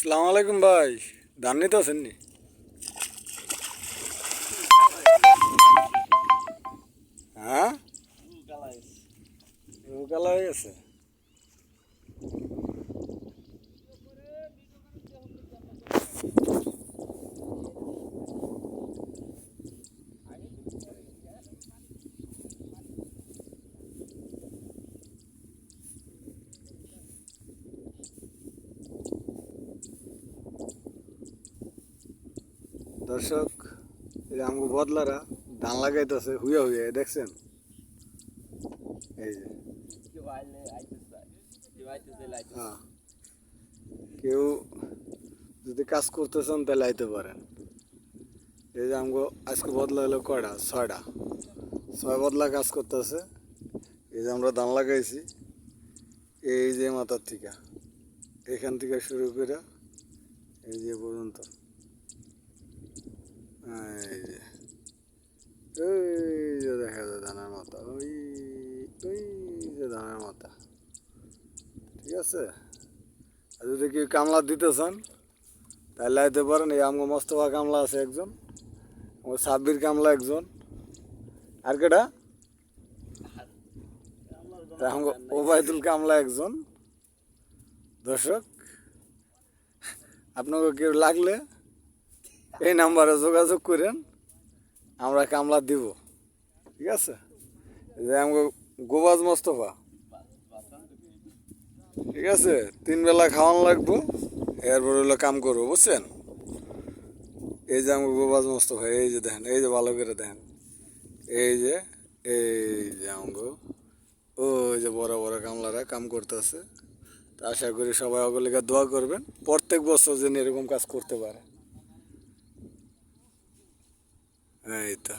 আসসালামু আলাইকুম ভাই, ধান নিতে আছেন নি? হ্যাঁ, রুকালা হয়ে গেছে। দর্শক, এই যে আমগো বদলারা ধান লাগাইতেছে হুইয়া হুইয়া, দেখছেন? এই যে হ্যাঁ, কেউ যদি কাজ করতেছেন তাহলে আইতে পারেন। এই যে আমগো আজকে বদলা হলো কয়টা? 6টা, 6 বদলা কাজ করতেছে। এই যে আমরা ধান লাগাইছি, এই যে মাথার থেকে, এখান থেকে শুরু করে এই যে পর্যন্ত। এই যে ওই যে দেখা যায় ধানের মাথা, ওই ওই যে ধানের মাথা। ঠিক আছে, আর যদি কেউ কামলা দিতে চান তাহলে আইতে পারেন। এই আমগো মোস্তফা কামলা আছে একজন, আমার সাব্বির কামলা একজন, আর কেটা আমগো ওবায়দুল কামলা একজন। দর্শক, আপনাকে কেউ লাগলে এই নাম্বারে যোগাযোগ করেন, আমরা কামলা দিব। ঠিক আছে, যে আমগো গোবাজ মোস্তফা। ঠিক আছে, 3 বেলা খাওয়ান লাগবো, এরপর হলো কাম করবো, বুঝছেন? এই যে আমগো গোবাজ মোস্তফা, এই যে দেখেন, এই যে ভালো করে দেখেন, এই যে আমগো ওই যে বড় বড় কামলারা কাম করতেছে। তা আশা করি সবাই ওগুলিকে দোয়া করবেন, প্রত্যেক বছর যেন এরকম কাজ করতে পারে। এই তো।